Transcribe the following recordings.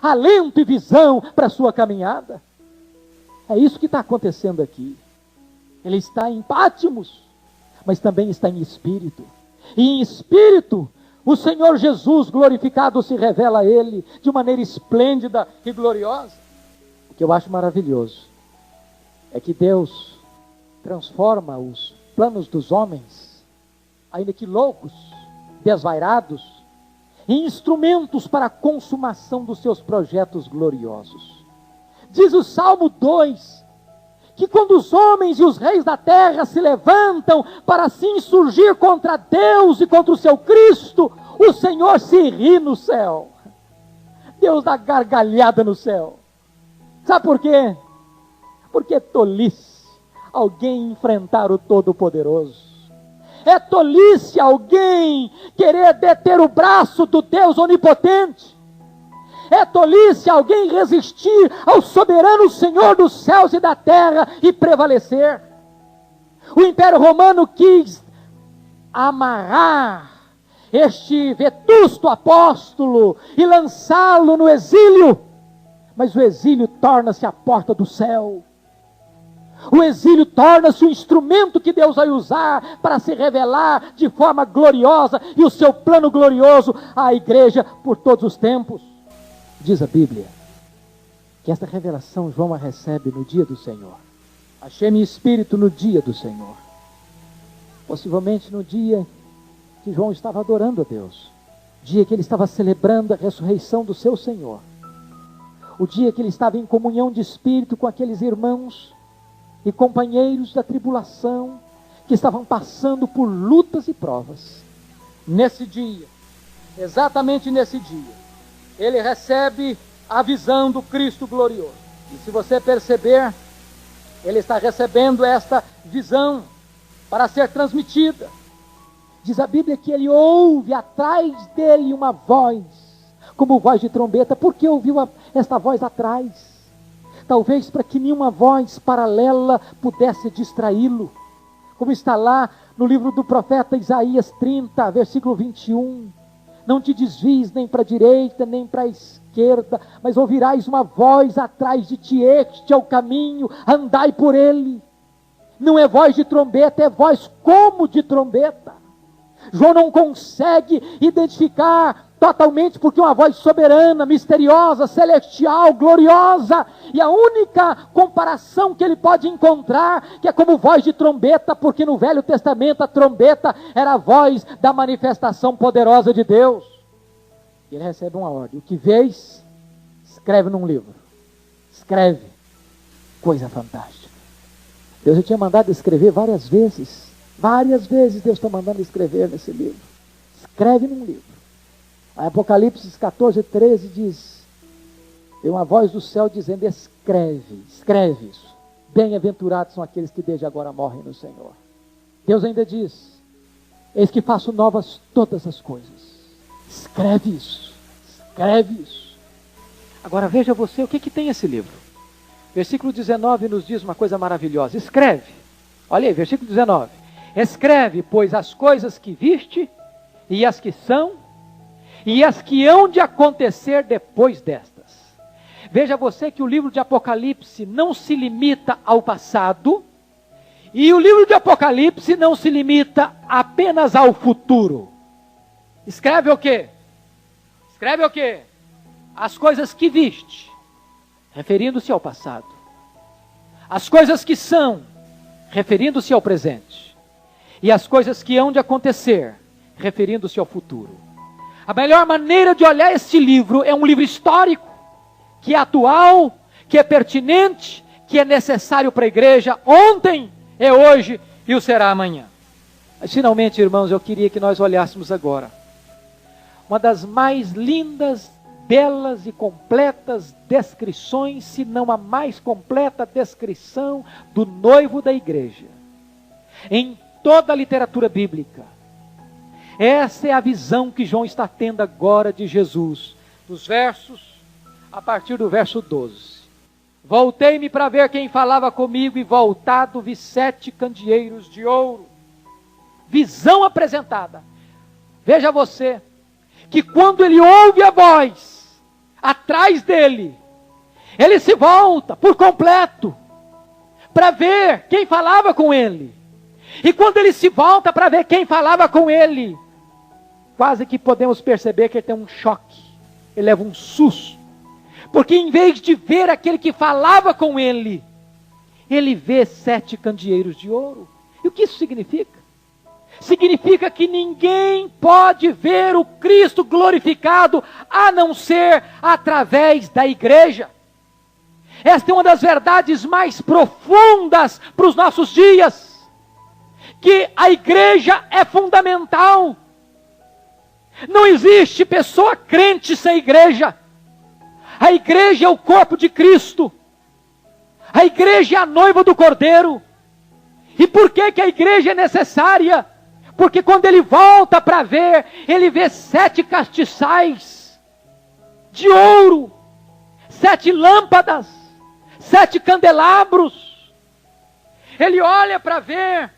alento e visão para a sua caminhada. É isso que está acontecendo aqui. Ele está em Pátimos, mas também está em espírito. E em espírito, o Senhor Jesus glorificado se revela a ele de maneira esplêndida e gloriosa. O que eu acho maravilhoso é que Deus transforma os planos dos homens, ainda que loucos, desvairados, em instrumentos para a consumação dos seus projetos gloriosos. Diz o Salmo 2, que quando os homens e os reis da terra se levantam para se insurgir contra Deus e contra o seu Cristo, o Senhor se ri no céu. Deus dá gargalhada no céu. Sabe por quê? Porque é tolice alguém enfrentar o Todo-Poderoso. É tolice alguém querer deter o braço do Deus onipotente. É tolice alguém resistir ao soberano Senhor dos céus e da terra e prevalecer. O Império Romano quis amarrar este vetusto apóstolo e lançá-lo no exílio, mas o exílio torna-se a porta do céu. O exílio torna-se o instrumento que Deus vai usar para se revelar de forma gloriosa e o seu plano glorioso à igreja por todos os tempos. Diz a Bíblia que esta revelação João a recebe no dia do Senhor. Achei-me espírito no dia do Senhor. Possivelmente no dia que João estava adorando a Deus. Dia que ele estava celebrando a ressurreição do seu Senhor. O dia que ele estava em comunhão de espírito com aqueles irmãos e companheiros da tribulação que estavam passando por lutas e provas. Nesse dia, exatamente nesse dia, ele recebe a visão do Cristo glorioso. E se você perceber, ele está recebendo esta visão para ser transmitida. Diz a Bíblia que ele ouve atrás dele uma voz, como voz de trombeta. Por que ouviu esta voz atrás? Talvez para que nenhuma voz paralela pudesse distraí-lo. Como está lá no livro do profeta Isaías 30, versículo 21. Não te desvies nem para a direita, nem para a esquerda, mas ouvirás uma voz atrás de ti, este é o caminho, andai por ele. Não é voz de trombeta, é voz como de trombeta. João não consegue identificar totalmente, porque é uma voz soberana, misteriosa, celestial, gloriosa, e a única comparação que ele pode encontrar, que é como voz de trombeta, porque no Velho Testamento a trombeta era a voz da manifestação poderosa de Deus. E ele recebe uma ordem: o que vês, escreve num livro. Escreve. Coisa fantástica. Deus já tinha mandado escrever várias vezes Deus está mandando escrever nesse livro. Escreve num livro. Apocalipse 14, 13 diz: tem uma voz do céu dizendo: escreve isso. Bem-aventurados são aqueles que desde agora morrem no Senhor. Deus ainda diz: eis que faço novas todas as coisas. Escreve isso. Agora veja você, o que tem esse livro? Versículo 19 nos diz uma coisa maravilhosa. Escreve. Olha aí, versículo 19. Escreve, pois, as coisas que viste, e as que são, e as que hão de acontecer depois destas. Veja você que o livro de Apocalipse não se limita ao passado, e o livro de Apocalipse não se limita apenas ao futuro. Escreve o quê? Escreve o quê? As coisas que viste, referindo-se ao passado. As coisas que são, referindo-se ao presente. E as coisas que hão de acontecer, referindo-se ao futuro. A melhor maneira de olhar este livro é um livro histórico, que é atual, que é pertinente, que é necessário para a igreja ontem, é hoje e o será amanhã. Mas finalmente, irmãos, eu queria que nós olhássemos agora uma das mais lindas, belas e completas descrições, se não a mais completa descrição do noivo da igreja em toda a literatura bíblica. Essa é a visão que João está tendo agora de Jesus, dos versos, a partir do verso 12. Voltei-me para ver quem falava comigo, e voltado vi 7 candeeiros de ouro. Visão apresentada. Veja você, que quando ele ouve a voz, atrás dele, ele se volta por completo para ver quem falava com ele. E quando ele se volta para ver quem falava com ele, quase que podemos perceber que ele tem um choque, ele leva um susto, porque em vez de ver aquele que falava com ele, ele vê 7 candeeiros de ouro. E o que isso significa? Significa que ninguém pode ver o Cristo glorificado a não ser através da igreja. Esta é uma das verdades mais profundas para os nossos dias, que a igreja é fundamental. Não existe pessoa crente sem igreja. A igreja é o corpo de Cristo. A igreja é a noiva do Cordeiro. E por que que a igreja é necessária? Porque quando ele volta para ver, ele vê 7 castiçais de ouro, 7 lâmpadas, 7 candelabros. Ele olha para ver,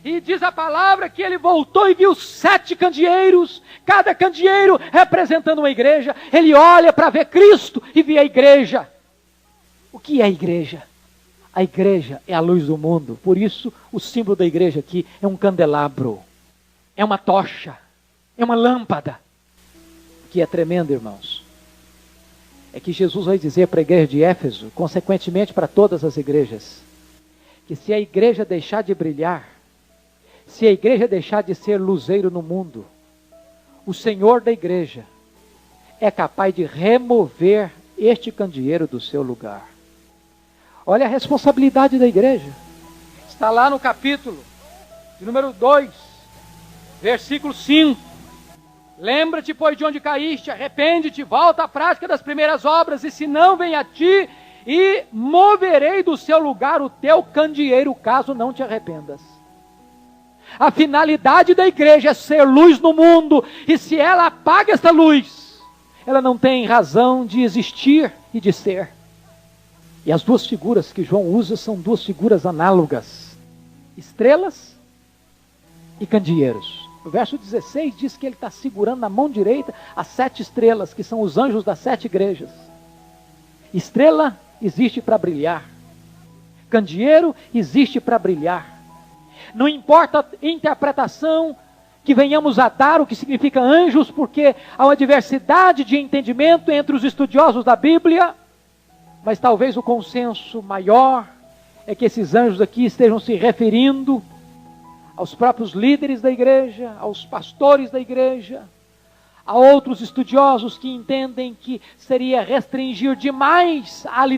e diz a palavra que ele voltou e viu 7 candeeiros, cada candeeiro representando uma igreja. Ele olha para ver Cristo e vê a igreja. O que é a igreja? A igreja é a luz do mundo. Por isso, o símbolo da igreja aqui é um candelabro, é uma tocha, é uma lâmpada. O que é tremendo, irmãos, é que Jesus vai dizer para a igreja de Éfeso, consequentemente para todas as igrejas, que se a igreja deixar de brilhar, se a igreja deixar de ser luzeiro no mundo, o Senhor da igreja é capaz de remover este candeeiro do seu lugar. Olha a responsabilidade da igreja. Está lá no capítulo de número 2, versículo 5. Lembra-te, pois, de onde caíste, arrepende-te, volta à prática das primeiras obras, e se não, vem a ti, e moverei do seu lugar o teu candeeiro, caso não te arrependas. A finalidade da igreja é ser luz no mundo, e se ela apaga essa luz, ela não tem razão de existir e de ser. E as 2 figuras que João usa são 2 figuras análogas: estrelas e candeeiros. O verso 16 diz que ele está segurando na mão direita as 7 estrelas, que são os anjos das 7 igrejas. Estrela existe para brilhar, candeeiro existe para brilhar. Não importa a interpretação que venhamos a dar, o que significa anjos, porque há uma diversidade de entendimento entre os estudiosos da Bíblia, mas talvez o consenso maior é que esses anjos aqui estejam se referindo aos próprios líderes da igreja, aos pastores da igreja. Há outros estudiosos que entendem que seria restringir demais a